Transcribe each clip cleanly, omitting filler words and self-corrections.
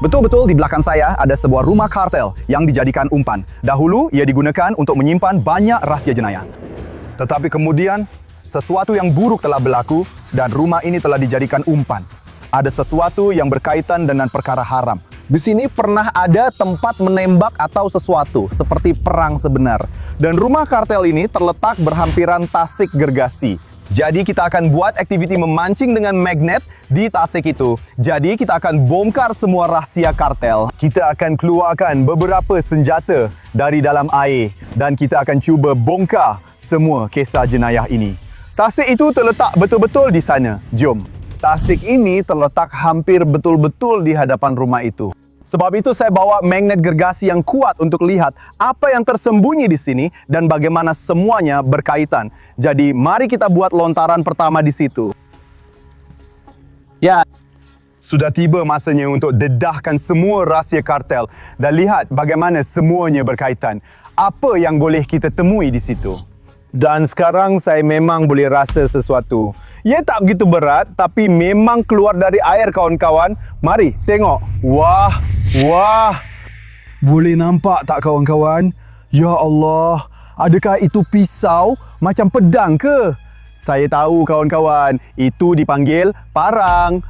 Betul-betul di belakang saya ada sebuah rumah kartel yang dijadikan umpan. Dahulu, ia digunakan untuk menyimpan banyak rahsia jenayah. Tetapi kemudian, sesuatu yang buruk telah berlaku dan rumah ini telah dijadikan umpan. Ada sesuatu yang berkaitan dengan perkara haram. Di sini pernah ada tempat menembak atau sesuatu, seperti perang sebenar. Dan rumah kartel ini terletak berhampiran Tasik Gergasi. Jadi kita akan buat aktiviti memancing dengan magnet di Tasik itu. Jadi kita akan bongkar semua rahsia kartel. Kita akan keluarkan beberapa senjata dari dalam air dan kita akan cuba bongkar semua kisah jenayah ini. Tasik itu terletak betul-betul di sana. Jom. Tasik ini terletak hampir betul-betul di hadapan rumah itu. Sebab itu saya bawa magnet gergasi yang kuat untuk lihat apa yang tersembunyi di sini dan bagaimana semuanya berkaitan. Jadi mari kita buat lontaran pertama di situ. Ya, sudah tiba masanya untuk dedahkan semua rahsia kartel dan lihat bagaimana semuanya berkaitan. Apa yang boleh kita temui di situ? Dan sekarang saya memang boleh rasa sesuatu. Ia tak begitu berat, tapi memang keluar dari air, kawan-kawan. Mari, tengok. Wah, wah. Boleh nampak tak, kawan-kawan? Ya Allah, adakah itu pisau macam pedang ke? Saya tahu, kawan-kawan. Itu dipanggil parang.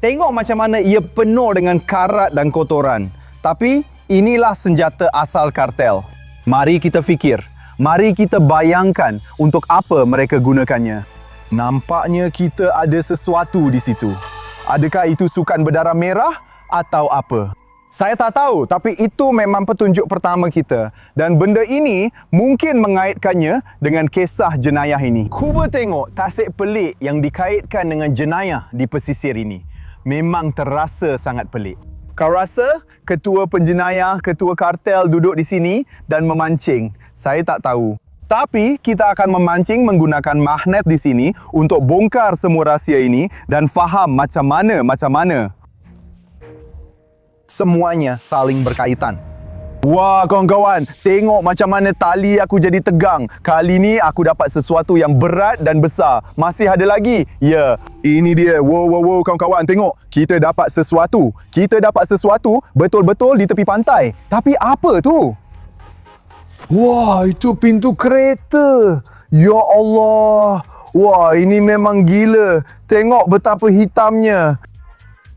Tengok macam mana ia penuh dengan karat dan kotoran. Tapi inilah senjata asal kartel. Mari kita fikir. Mari kita bayangkan untuk apa mereka gunakannya. Nampaknya kita ada sesuatu di situ. Adakah itu sukan berdarah merah atau apa? Saya tak tahu, tapi itu memang petunjuk pertama kita. Dan benda ini mungkin mengaitkannya dengan kisah jenayah ini. Cuba tengok tasik pelik yang dikaitkan dengan jenayah di pesisir ini. Memang terasa sangat pelik. Kau rasa ketua penjenayah, ketua kartel duduk di sini dan memancing? Saya tak tahu. Tapi kita akan memancing menggunakan magnet di sini untuk bongkar semua rahsia ini dan faham macam mana. Semuanya saling berkaitan. Wah, kawan-kawan, tengok macam mana tali aku jadi tegang. Kali ni aku dapat sesuatu yang berat dan besar. Masih ada lagi? Ya, ini dia. Wow, kawan-kawan, tengok. Kita dapat sesuatu. Betul-betul di tepi pantai. Tapi apa tu? wah, itu pintu kereta. Ya Allah. Wah, ini memang gila. Tengok betapa hitamnya.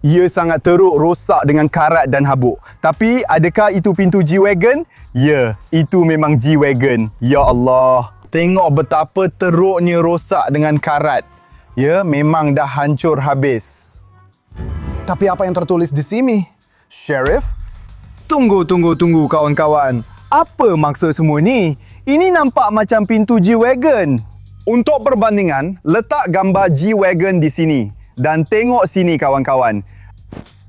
Ia sangat teruk, rosak dengan karat dan habuk. Tapi adakah itu pintu G-Wagon? Ya, itu memang G-Wagon. Ya Allah. Tengok betapa teruknya rosak dengan karat. Ya, memang dah hancur habis. Tapi apa yang tertulis di sini? Sheriff? Tunggu kawan-kawan. Apa maksud semua ni? Ini nampak macam pintu G-Wagon. Untuk perbandingan, letak gambar G-Wagon di sini. Dan tengok sini kawan-kawan.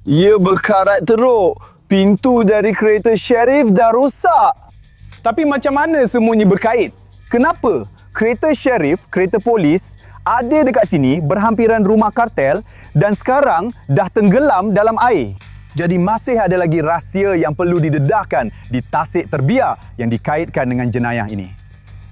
Ia berkarat teruk. Pintu dari kereta sheriff dah rosak. Tapi macam mana semuanya berkait? Kenapa? Kereta sheriff, kereta polis ada dekat sini berhampiran rumah kartel dan sekarang dah tenggelam dalam air. Jadi masih ada lagi rahsia yang perlu didedahkan di Tasik Terbiar yang dikaitkan dengan jenayah ini.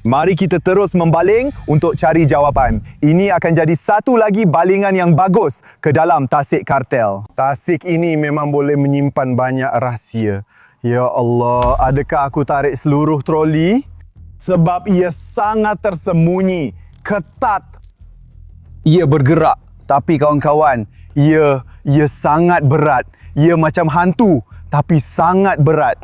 Mari kita terus membaling untuk cari jawapan. Ini akan jadi satu lagi balingan yang bagus ke dalam Tasik Kartel. Tasik ini memang boleh menyimpan banyak rahsia. Ya Allah, adakah aku tarik seluruh troli? Sebab ia sangat tersembunyi, ketat. Ia bergerak, tapi kawan-kawan, ia sangat berat. Ia macam hantu, tapi sangat berat.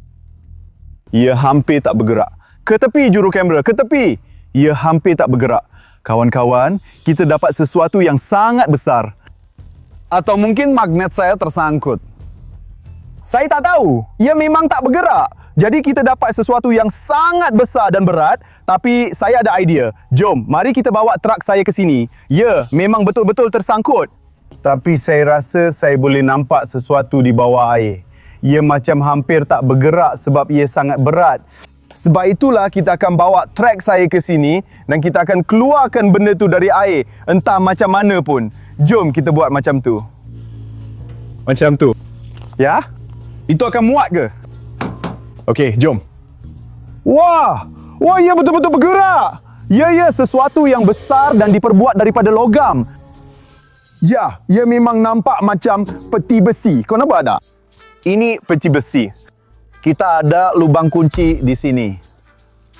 Ia hampir tak bergerak. Ke tepi juru kamera, ke tepi. Ia hampir tak bergerak. Kawan-kawan, kita dapat sesuatu yang sangat besar. Atau mungkin magnet saya tersangkut. Saya tak tahu. Ia memang tak bergerak. Jadi kita dapat sesuatu yang sangat besar dan berat. Tapi saya ada idea. Jom, mari kita bawa truk saya ke sini. Ya, memang betul-betul tersangkut. Tapi saya rasa saya boleh nampak sesuatu di bawah air. Ia macam hampir tak bergerak sebab ia sangat berat. Sebab itulah kita akan bawa trek saya ke sini dan kita akan keluarkan benda tu dari air. Entah macam mana pun. Jom kita buat macam tu. Macam tu. Ya? Itu akan muat ke? Okey, jom. Wah! Wah, ia betul-betul bergerak. Ya, sesuatu yang besar dan diperbuat daripada logam. Ya, ia memang nampak macam peti besi. Kau nampak tak? Ini peti besi. Kita ada lubang kunci di sini.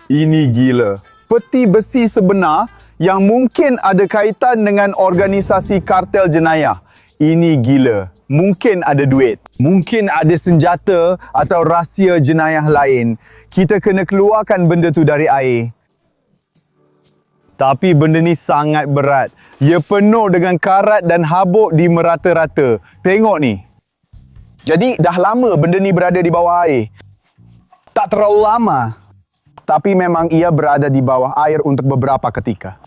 Ini gila. Peti besi sebenar yang mungkin ada kaitan dengan organisasi kartel jenayah. Ini gila. Mungkin ada duit. Mungkin ada senjata atau rahsia jenayah lain. Kita kena keluarkan benda tu dari air. Tapi benda ni sangat berat. Ia penuh dengan karat dan habuk di merata-rata. Tengok ni. Jadi dah lama benda ni berada di bawah air. Tak terlalu lama. Tapi memang ia berada di bawah air untuk beberapa ketika.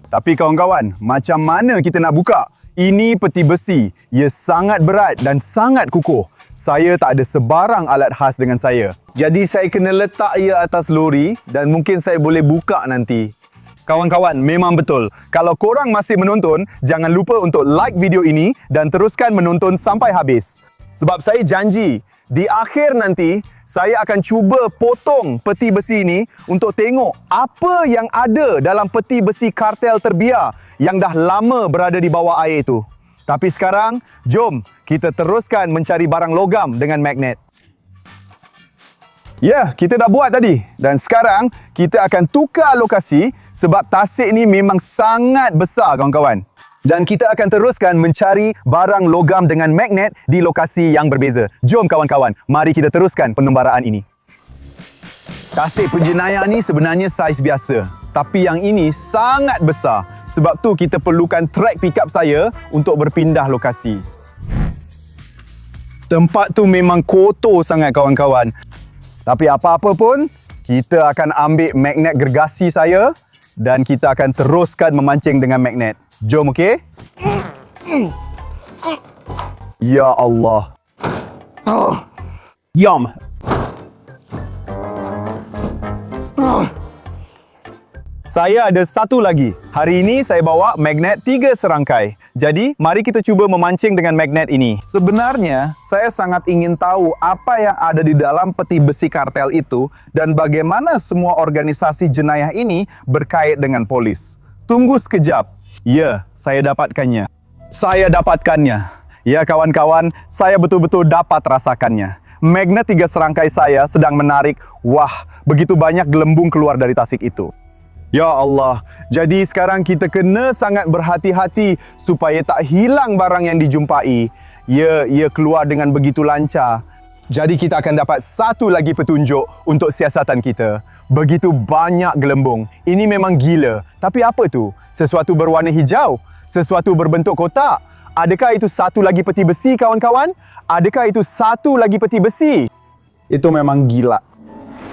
Tapi kawan-kawan, macam mana kita nak buka? Ini peti besi. Ia sangat berat dan sangat kukuh. Saya tak ada sebarang alat khas dengan saya. Jadi saya kena letak ia atas lori dan mungkin saya boleh buka nanti. Kawan-kawan, memang betul. Kalau korang masih menonton, jangan lupa untuk like video ini dan teruskan menonton sampai habis. Sebab saya janji, di akhir nanti, saya akan cuba potong peti besi ini untuk tengok apa yang ada dalam peti besi kartel terbiar yang dah lama berada di bawah air itu. Tapi sekarang, jom kita teruskan mencari barang logam dengan magnet. Ya, kita dah buat tadi. Dan sekarang, kita akan tukar lokasi sebab tasik ni memang sangat besar, kawan-kawan. Dan kita akan teruskan mencari barang logam dengan magnet di lokasi yang berbeza. Jom kawan-kawan, mari kita teruskan pengembaraan ini. Tasik penjenayah ni sebenarnya saiz biasa. Tapi yang ini sangat besar. Sebab tu kita perlukan track pickup saya untuk berpindah lokasi. Tempat tu memang kotor sangat kawan-kawan. Tapi apa-apa pun, kita akan ambil magnet gergasi saya dan kita akan teruskan memancing dengan magnet. Jom, okey? Ya Allah. Yum. Saya ada satu lagi. Hari ini saya bawa magnet 3 serangkai. Jadi, mari kita cuba memancing dengan magnet ini. Sebenarnya, saya sangat ingin tahu apa yang ada di dalam peti besi kartel itu dan bagaimana semua organisasi jenayah ini berkait dengan polis. Tunggu sekejap. Ya, saya dapatkannya. Saya dapatkannya. Ya, kawan-kawan, saya betul-betul dapat rasakannya. Magnet 3 serangkai saya sedang menarik. Wah, begitu banyak gelembung keluar dari tasik itu. Ya Allah, jadi sekarang kita kena sangat berhati-hati supaya tak hilang barang yang dijumpai. Ya, ia keluar dengan begitu lancar. Jadi kita akan dapat satu lagi petunjuk untuk siasatan kita. Begitu banyak gelembung. Ini memang gila. Tapi apa tu? Sesuatu berwarna hijau? Sesuatu berbentuk kotak? Adakah itu satu lagi peti besi, kawan-kawan? Adakah itu satu lagi peti besi? Itu memang gila.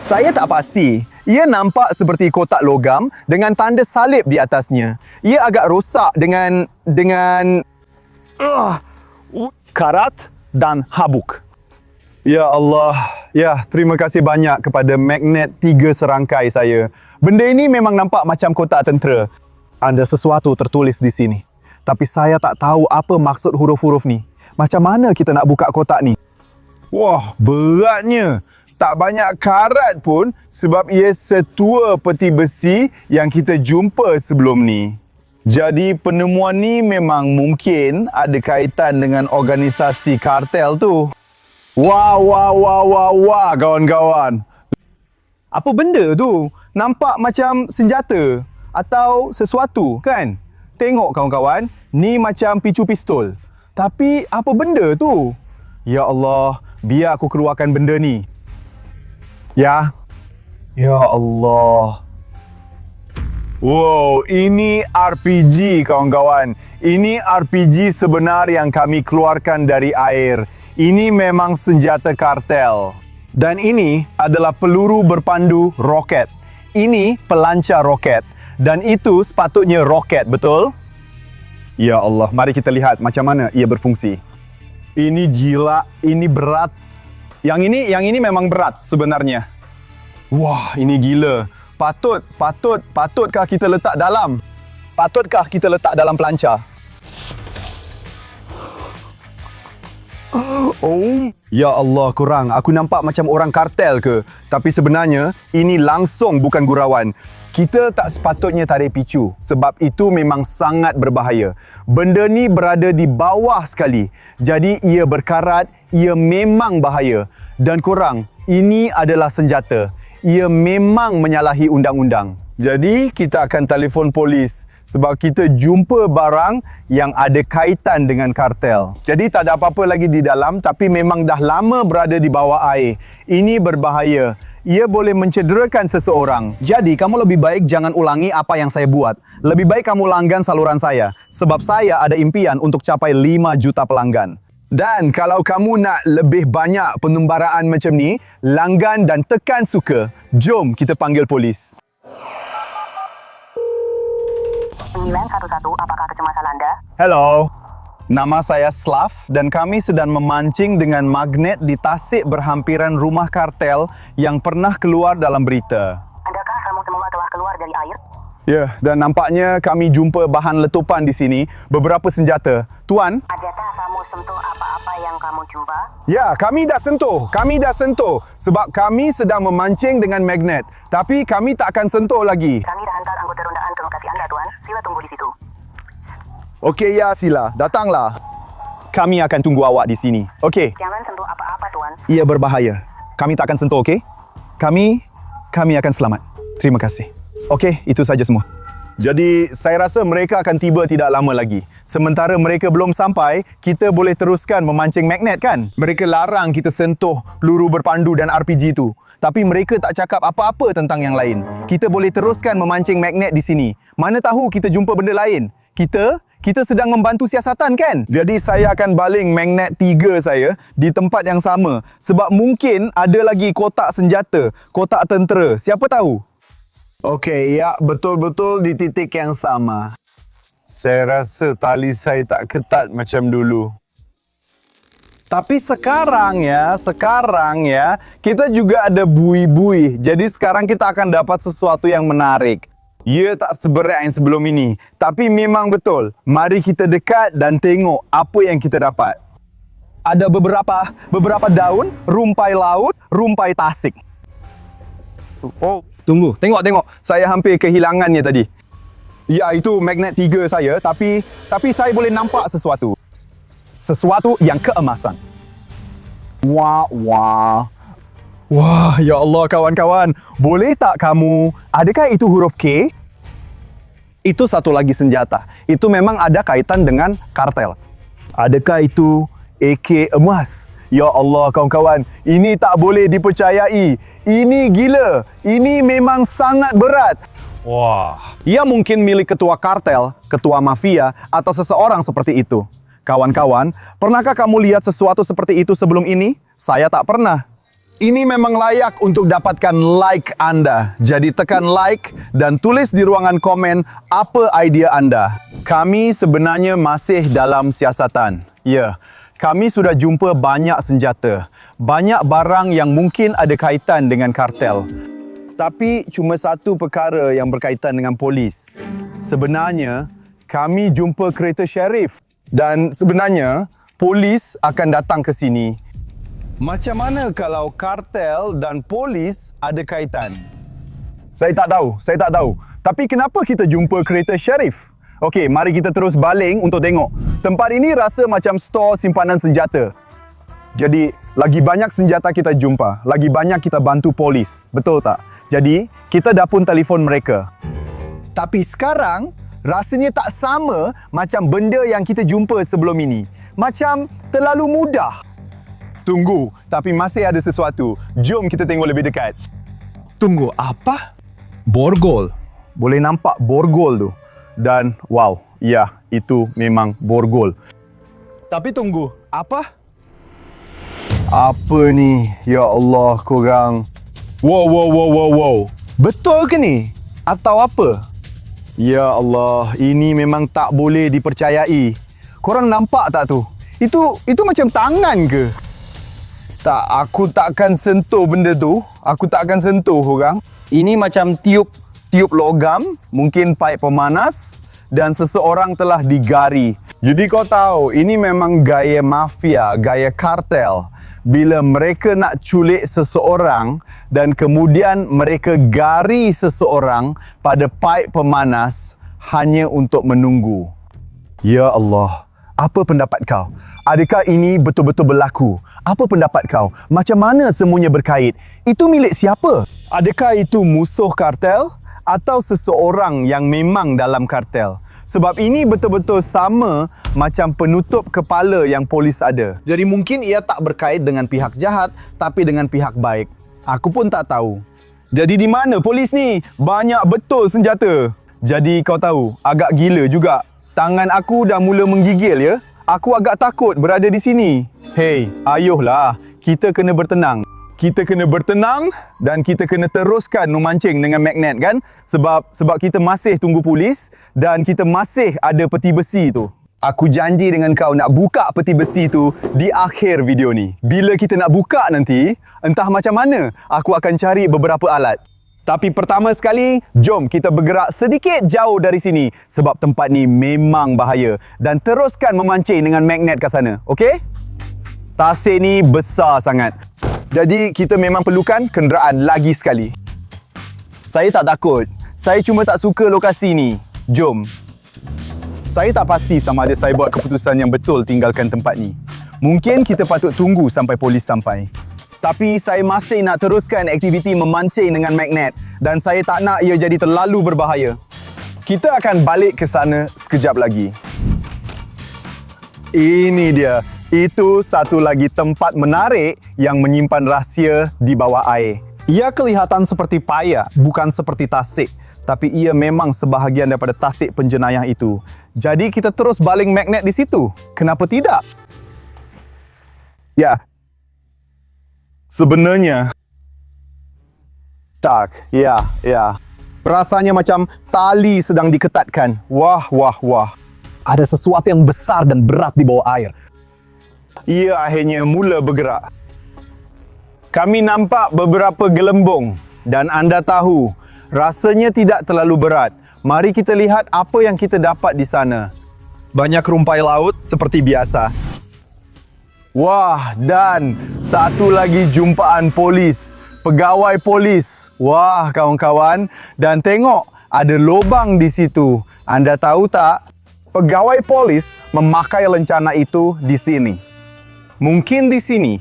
Saya tak pasti. Ia nampak seperti kotak logam dengan tanda salib di atasnya. Ia agak rosak dengan karat dan habuk. Ya Allah. Ya, terima kasih banyak kepada magnet 3 serangkai saya. Benda ini memang nampak macam kotak tentera. Ada sesuatu tertulis di sini. Tapi saya tak tahu apa maksud huruf-huruf ni. Macam mana kita nak buka kotak ni? Wah, beratnya. Tak banyak karat pun sebab ia setua peti besi yang kita jumpa sebelum ni. Jadi penemuan ni memang mungkin ada kaitan dengan organisasi kartel tu. Wah, kawan-kawan. Apa benda tu? Nampak macam senjata atau sesuatu, kan? Tengok kawan-kawan, ni macam picu pistol. Tapi apa benda tu? Ya Allah, biar aku keluarkan benda ni. Ya. Ya Allah. Wow, ini RPG kawan-kawan. Ini RPG sebenar yang kami keluarkan dari air. Ini memang senjata kartel. Dan ini adalah peluru berpandu roket. Ini pelancar roket. Dan itu sepatutnya roket, betul? Ya Allah, mari kita lihat macam mana ia berfungsi. Ini gila, ini berat. Yang ini memang berat sebenarnya. Wah, ini gila. Patutkah kita letak dalam? Patutkah kita letak dalam pelancar? Oh, ya Allah, korang. Aku nampak macam orang kartel ke? Tapi sebenarnya, ini langsung bukan gurauan. Kita tak sepatutnya tarik picu sebab itu memang sangat berbahaya. Benda ni berada di bawah sekali. Jadi ia berkarat, ia memang bahaya. Dan korang, ini adalah senjata. Ia memang menyalahi undang-undang. Jadi kita akan telefon polis sebab kita jumpa barang yang ada kaitan dengan kartel. Jadi tak ada apa-apa lagi di dalam tapi memang dah lama berada di bawah air. Ini berbahaya. Ia boleh mencederakan seseorang. Jadi, kamu lebih baik jangan ulangi apa yang saya buat. Lebih baik kamu langgan saluran saya. Sebab saya ada impian untuk capai 5 juta pelanggan. Dan kalau kamu nak lebih banyak pengembaraan macam ni, langgan dan tekan suka. Jom kita panggil polis. 911, apakah kecemasan Anda? Hello. Nama saya Slav dan kami sedang memancing dengan magnet di tasik berhampiran rumah kartel yang pernah keluar dalam berita. Adakah kamu semua telah keluar dari air? Ya, dan nampaknya kami jumpa bahan letupan di sini, beberapa senjata. Tuan? Adakah kamu sentuh apa-apa yang kamu jumpa? Ya, kami dah sentuh sebab kami sedang memancing dengan magnet. Tapi kami tak akan sentuh lagi. Kami dah hantar anggota rondaan ke lokasi Anda, Tuan. Sila tunggu di situ. Okey, ya sila. Datanglah. Kami akan tunggu awak di sini. Okey. Jangan sentuh apa-apa, Tuan. Ia berbahaya. Kami tak akan sentuh, okey? Kami akan selamat. Terima kasih. Okey, itu saja semua. Jadi, saya rasa mereka akan tiba tidak lama lagi. Sementara mereka belum sampai, kita boleh teruskan memancing magnet kan? Mereka larang kita sentuh peluru berpandu dan RPG tu. Tapi mereka tak cakap apa-apa tentang yang lain. Kita boleh teruskan memancing magnet di sini. Mana tahu kita jumpa benda lain. Kita sedang membantu siasatan kan? Jadi saya akan baling magnet 3 saya di tempat yang sama. Sebab mungkin ada lagi kotak senjata, kotak tentera. Siapa tahu? Okey, ya, betul-betul di titik yang sama. Saya rasa tali saya tak ketat macam dulu. Tapi sekarang ya, kita juga ada bui-bui. Jadi sekarang kita akan dapat sesuatu yang menarik. Ia tak seberat yang sebelum ini, tapi memang betul. Mari kita dekat dan tengok apa yang kita dapat. Ada beberapa daun, rumpai laut, rumpai tasik. Oh, tunggu. Tengok. Saya hampir kehilangannya tadi. Ya, itu magnet 3 saya, tapi saya boleh nampak sesuatu. Sesuatu yang keemasan. Wah, ya Allah kawan-kawan. Boleh tak kamu, adakah itu huruf K? Itu satu lagi senjata. Itu memang ada kaitan dengan kartel. Adakah itu AK emas? Ya Allah kawan-kawan, ini tak boleh dipercayai. Ini gila. Ini memang sangat berat. Wah. Ia mungkin milik ketua kartel, ketua mafia, atau seseorang seperti itu. Kawan-kawan, pernahkah kamu lihat sesuatu seperti itu sebelum ini? Saya tak pernah. Ini memang layak untuk dapatkan like anda. Jadi tekan like dan tulis di ruangan komen apa idea anda. Kami sebenarnya masih dalam siasatan. Ya, kami sudah jumpa banyak senjata. Banyak barang yang mungkin ada kaitan dengan kartel. Tapi cuma satu perkara yang berkaitan dengan polis. Sebenarnya, kami jumpa kereta sheriff. Dan sebenarnya, polis akan datang ke sini. Macam mana kalau kartel dan polis ada kaitan? Saya tak tahu. Tapi kenapa kita jumpa kereta sheriff? Okey, mari kita terus baling untuk tengok. Tempat ini rasa macam stor simpanan senjata. Jadi, lagi banyak senjata kita jumpa, lagi banyak kita bantu polis. Betul tak? Jadi, kita dah pun telefon mereka. Tapi sekarang, rasanya tak sama macam benda yang kita jumpa sebelum ini. Macam terlalu mudah. Tunggu, tapi masih ada sesuatu. Jom kita tengok lebih dekat. Tunggu, apa? Borgol. Boleh nampak borgol tu. Dan wow, ya, itu memang borgol. Tapi tunggu, apa? Apa ni? Ya Allah, korang. Wow. Betul ke ni? Atau apa? Ya Allah, ini memang tak boleh dipercayai. Korang nampak tak tu? Itu macam tangan ke? Tak, aku takkan sentuh benda tu. Aku takkan sentuh orang. Ini macam tiup logam, mungkin paip pemanas dan seseorang telah digari. Jadi kau tahu, ini memang gaya mafia, gaya kartel. Bila mereka nak culik seseorang dan kemudian mereka gari seseorang pada paip pemanas hanya untuk menunggu. Ya Allah, apa pendapat kau? Adakah ini betul-betul berlaku? Apa pendapat kau? Macam mana semuanya berkait? Itu milik siapa? Adakah itu musuh kartel atau seseorang yang memang dalam kartel? Sebab ini betul-betul sama macam penutup kepala yang polis ada. Jadi mungkin ia tak berkait dengan pihak jahat tapi dengan pihak baik. Aku pun tak tahu. Jadi di mana polis ni? Banyak betul senjata. Jadi kau tahu, agak gila juga. Tangan aku dah mula menggigil ya. Aku agak takut berada di sini. Hey, ayuhlah. Kita kena bertenang. Kita kena bertenang dan kita kena teruskan memancing dengan magnet kan? Sebab kita masih tunggu polis dan kita masih ada peti besi tu. Aku janji dengan kau nak buka peti besi tu di akhir video ni. Bila kita nak buka nanti, entah macam mana, aku akan cari beberapa alat. Tapi pertama sekali, jom kita bergerak sedikit jauh dari sini sebab tempat ni memang bahaya dan teruskan memancing dengan magnet ke sana, okey? Tasik ni besar sangat. Jadi kita memang perlukan kenderaan lagi sekali. Saya tak takut. Saya cuma tak suka lokasi ni. Jom. Saya tak pasti sama ada saya buat keputusan yang betul tinggalkan tempat ni. Mungkin kita patut tunggu sampai polis sampai. Tapi saya masih nak teruskan aktiviti memancing dengan magnet dan saya tak nak ia jadi terlalu berbahaya. Kita akan balik ke sana sekejap lagi. Ini dia. Itu satu lagi tempat menarik yang menyimpan rahsia di bawah air. Ia kelihatan seperti paya, bukan seperti tasik. Tapi ia memang sebahagian daripada tasik penjenayah itu. Jadi kita terus baling magnet di situ. Kenapa tidak? Ya. Sebenarnya tak, ya. Rasanya macam tali sedang diketatkan. Wah. Ada sesuatu yang besar dan berat di bawah air. Ia akhirnya mula bergerak. Kami nampak beberapa gelembung dan anda tahu, rasanya tidak terlalu berat. Mari kita lihat apa yang kita dapat di sana. Banyak rumpai laut seperti biasa. Wah, dan satu lagi jumpaan polis. Pegawai polis. Wah, kawan-kawan. Dan tengok, ada lubang di situ. Anda tahu tak? Pegawai polis memakai lencana itu di sini. Mungkin di sini.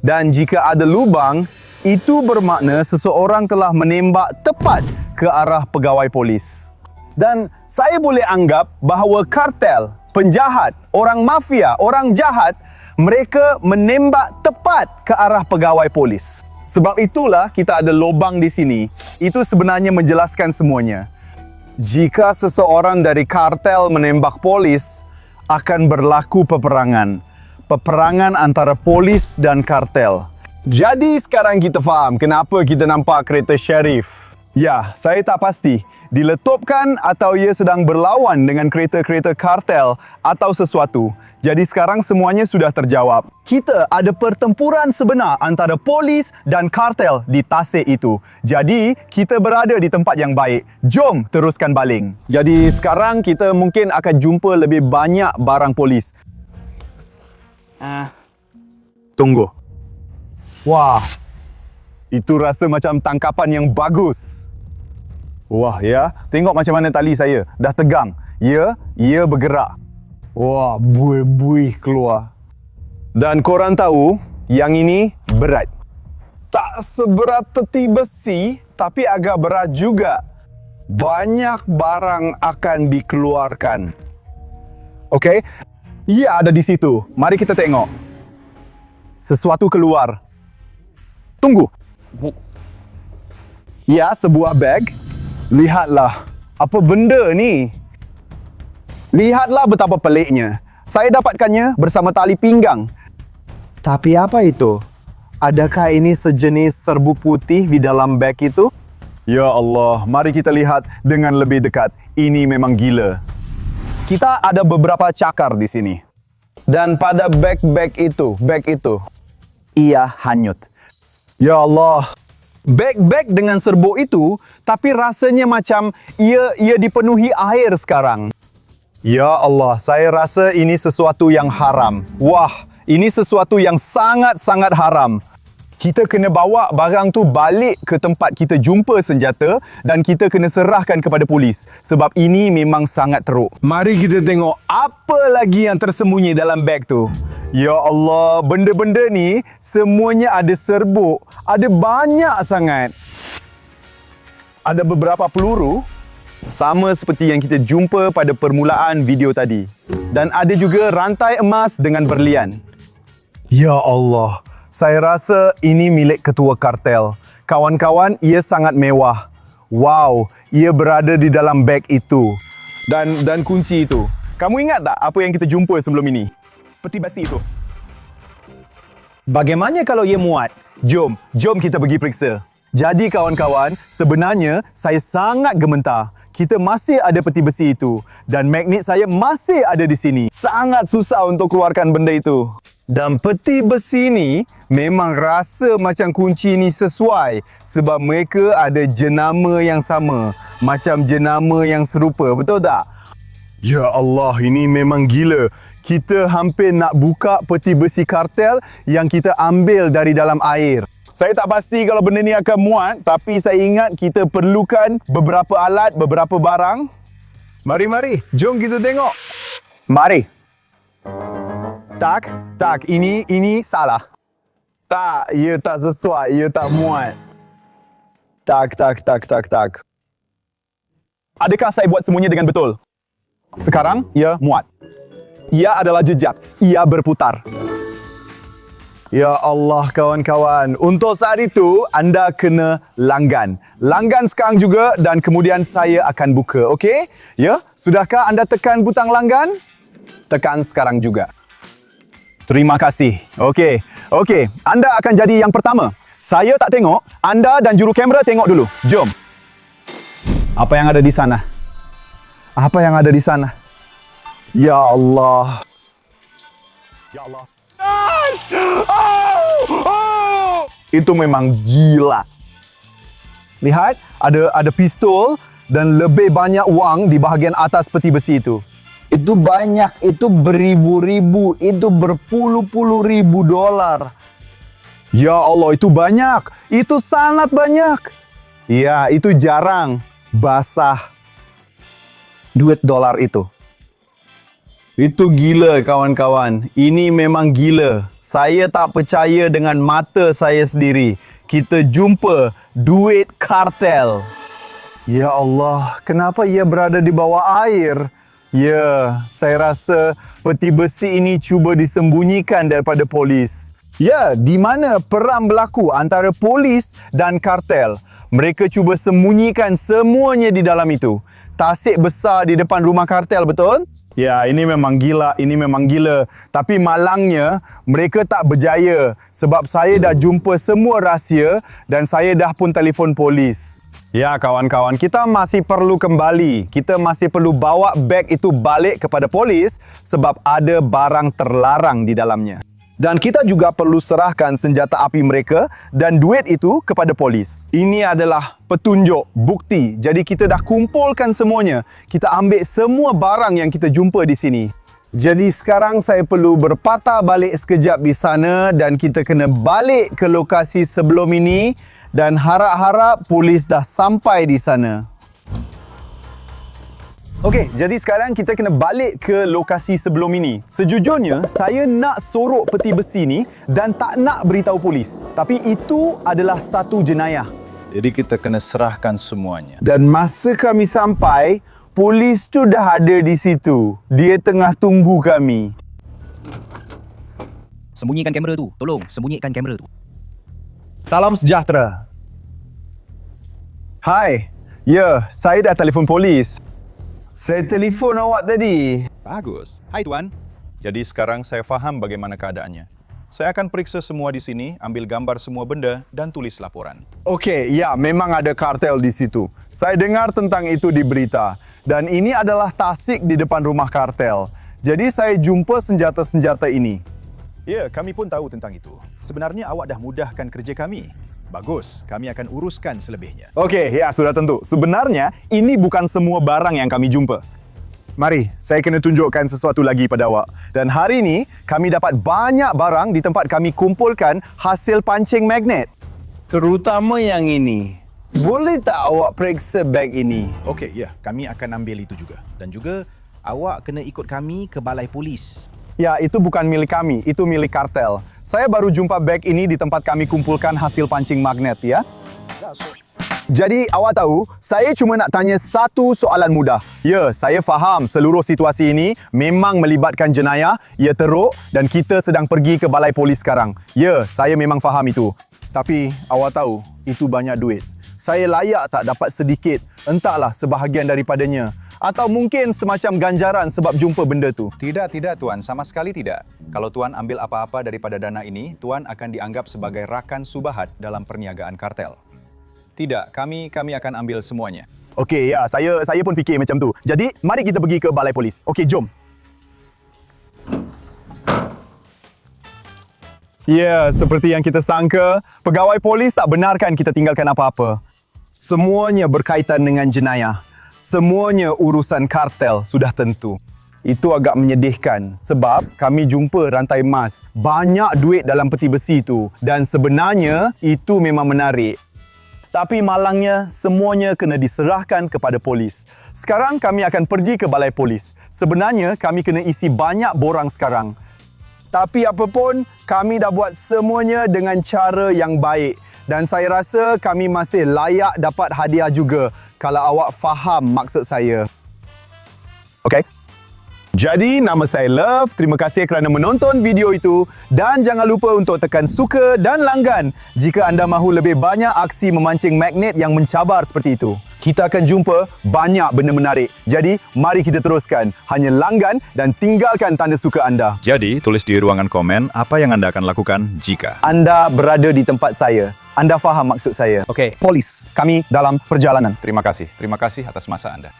Dan jika ada lubang, itu bermakna seseorang telah menembak tepat ke arah pegawai polis. Dan saya boleh anggap bahawa kartel, penjahat, orang mafia, orang jahat, mereka menembak tepat ke arah pegawai polis. Sebab itulah kita ada lubang di sini. Itu sebenarnya menjelaskan semuanya. Jika seseorang dari kartel menembak polis, akan berlaku peperangan. Peperangan antara polis dan kartel. Jadi sekarang kita faham kenapa kita nampak kereta sheriff. Ya, saya tak pasti. Diletupkan atau ia sedang berlawan dengan kereta-kereta kartel atau sesuatu. Jadi sekarang semuanya sudah terjawab. Kita ada pertempuran sebenar antara polis dan kartel di tasik itu. Jadi kita berada di tempat yang baik. Jom teruskan baling. Jadi sekarang kita mungkin akan jumpa lebih banyak barang polis. Tunggu. Wah. Itu rasa macam tangkapan yang bagus. Wah, ya. Tengok macam mana tali saya. Dah tegang. Ya, ia bergerak. Wah, buih-buih keluar. Dan korang tahu, yang ini berat. Tak seberat teti besi, tapi agak berat juga. Banyak barang akan dikeluarkan. Okey? Ia ada di situ. Mari kita tengok. Sesuatu keluar. Tunggu. Ya, sebuah beg. Lihatlah. Apa benda ni? Lihatlah betapa peliknya. Saya dapatkannya bersama tali pinggang. Tapi apa itu? Adakah ini sejenis serbu putih di dalam beg itu? Ya Allah, mari kita lihat dengan lebih dekat. Ini memang gila. Kita ada beberapa cakar di sini. Dan pada beg itu, ia hanyut. Ya Allah. Beg dengan serbuk itu, tapi rasanya macam ia dipenuhi air sekarang. Ya Allah, saya rasa ini sesuatu yang haram. Wah, ini sesuatu yang sangat-sangat haram. Kita kena bawa barang tu balik ke tempat kita jumpa senjata dan kita kena serahkan kepada polis sebab ini memang sangat teruk. Mari kita tengok apa lagi yang tersembunyi dalam beg tu. Ya Allah, benda-benda ni semuanya ada serbuk, ada banyak sangat. Ada beberapa peluru sama seperti yang kita jumpa pada permulaan video tadi. Dan ada juga rantai emas dengan berlian. Ya Allah, saya rasa ini milik ketua kartel. Kawan-kawan, ia sangat mewah. Wow, ia berada di dalam beg itu. Dan kunci itu. Kamu ingat tak apa yang kita jumpa sebelum ini? Peti besi itu. Bagaimana kalau ia muat? Jom kita pergi periksa. Jadi kawan-kawan, sebenarnya saya sangat gementar. Kita masih ada peti besi itu dan magnet saya masih ada di sini. Sangat susah untuk keluarkan benda itu. Dan peti besi ni memang rasa macam kunci ni sesuai sebab mereka ada jenama yang sama, macam jenama yang serupa, betul tak? Ya Allah, ini memang gila. Kita hampir nak buka peti besi kartel yang kita ambil dari dalam air. Saya tak pasti kalau benda ni akan muat, tapi saya ingat kita perlukan beberapa alat, beberapa barang. Mari, jom kita tengok. Mari. Tak, ini salah. Tak, ia tak sesuai, ia tak muat. Tak. Adakah saya buat semuanya dengan betul? Sekarang, ia muat. Ia adalah jejak, ia berputar. Ya Allah kawan-kawan, untuk saat itu anda kena langgan. Langgan sekarang juga dan kemudian saya akan buka, okey? Ya, sudahkah anda tekan butang langgan? Tekan sekarang juga. Terima kasih. Okey. Anda akan jadi yang pertama. Saya tak tengok, anda dan juru kamera tengok dulu. Jom. Apa yang ada di sana? Ya Allah. Itu memang gila. Lihat, ada pistol dan lebih banyak wang di bahagian atas peti besi itu. Itu banyak, itu beribu-ribu, itu berpuluh-puluh ribu dolar. Ya Allah, itu banyak. Itu sangat banyak. Ya, itu jarang. Basah. Duit dolar itu. Itu gila kawan-kawan. Ini memang gila. Saya tak percaya dengan mata saya sendiri. Kita jumpa duit kartel. Ya Allah, kenapa ia berada di bawah air? Ya, saya rasa peti besi ini cuba disembunyikan daripada polis. Ya, di mana perang berlaku antara polis dan kartel. Mereka cuba sembunyikan semuanya di dalam itu. Tasik besar di depan rumah kartel, betul? Ya, ini memang gila, Tapi malangnya, mereka tak berjaya sebab saya dah jumpa semua rahsia dan saya dah pun telefon polis. Ya kawan-kawan, kita masih perlu kembali. Kita masih perlu bawa beg itu balik kepada polis sebab ada barang terlarang di dalamnya. Dan kita juga perlu serahkan senjata api mereka dan duit itu kepada polis. Ini adalah petunjuk, bukti. Jadi kita dah kumpulkan semuanya. Kita ambil semua barang yang kita jumpa di sini. Jadi sekarang saya perlu berpatah balik sekejap di sana dan kita kena balik ke lokasi sebelum ini dan harap-harap polis dah sampai di sana. Okey, jadi sekarang kita kena balik ke lokasi sebelum ini. Sejujurnya, saya nak sorok peti besi ni dan tak nak beritahu polis. Tapi itu adalah satu jenayah. Jadi kita kena serahkan semuanya. Dan masa kami sampai, polis tu dah ada di situ. Dia tengah tunggu kami. Sembunyikan kamera tu. Tolong, sembunyikan kamera tu. Salam sejahtera. Hai. Ya, saya dah telefon polis. Saya telefon awak tadi. Bagus. Hai Tuan. Jadi sekarang saya faham bagaimana keadaannya. Saya akan periksa semua di sini, ambil gambar semua benda dan tulis laporan. Okey, ya, memang ada kartel di situ. Saya dengar tentang itu di berita. Dan ini adalah tasik di depan rumah kartel. Jadi saya jumpa senjata-senjata ini. Ya, kami pun tahu tentang itu. Sebenarnya awak dah mudahkan kerja kami. Bagus, kami akan uruskan selebihnya. Okey, ya, sudah tentu. Sebenarnya, ini bukan semua barang yang kami jumpa. Mari, saya kena tunjukkan sesuatu lagi pada awak. Dan hari ini, kami dapat banyak barang di tempat kami kumpulkan hasil pancing magnet. Terutama yang ini. Boleh tak awak periksa beg ini? Okey, ya, kami akan ambil itu juga. Dan juga, awak kena ikut kami ke balai polis. Ya, itu bukan milik kami, itu milik kartel. Saya baru jumpa beg ini di tempat kami kumpulkan hasil pancing magnet, ya. Jadi, awak tahu, saya cuma nak tanya satu soalan mudah. Ya, saya faham seluruh situasi ini memang melibatkan jenayah, ia teruk dan kita sedang pergi ke balai polis sekarang. Ya, saya memang faham itu. Tapi, awak tahu, itu banyak duit. Saya layak tak dapat sedikit, entahlah sebahagian daripadanya. Atau mungkin semacam ganjaran sebab jumpa benda tu. Tidak, Tuan. Sama sekali tidak. Kalau Tuan ambil apa-apa daripada dana ini, Tuan akan dianggap sebagai rakan subahat dalam perniagaan kartel. Tidak, kami akan ambil semuanya. Okey, ya, saya pun fikir macam tu. Jadi, mari kita pergi ke balai polis. Okey, jom. Ya, seperti yang kita sangka, pegawai polis tak benarkan kita tinggalkan apa-apa. Semuanya berkaitan dengan jenayah. Semuanya urusan kartel, sudah tentu. Itu agak menyedihkan sebab kami jumpa rantai emas. Banyak duit dalam peti besi itu dan sebenarnya itu memang menarik. Tapi malangnya, semuanya kena diserahkan kepada polis. Sekarang kami akan pergi ke balai polis. Sebenarnya, kami kena isi banyak borang sekarang. Tapi apapun, kami dah buat semuanya dengan cara yang baik. Dan saya rasa kami masih layak dapat hadiah juga kalau awak faham maksud saya. Okey? Jadi, nama saya Love. Terima kasih kerana menonton video itu. Dan jangan lupa untuk tekan suka dan langgan jika anda mahu lebih banyak aksi memancing magnet yang mencabar seperti itu. Kita akan jumpa banyak benda menarik. Jadi, mari kita teruskan. Hanya langgan dan tinggalkan tanda suka anda. Jadi, tulis di ruangan komen apa yang Anda akan lakukan jika Anda berada di tempat saya. Anda faham maksud saya. Okey. Polis, kami dalam perjalanan. Terima kasih atas masa Anda.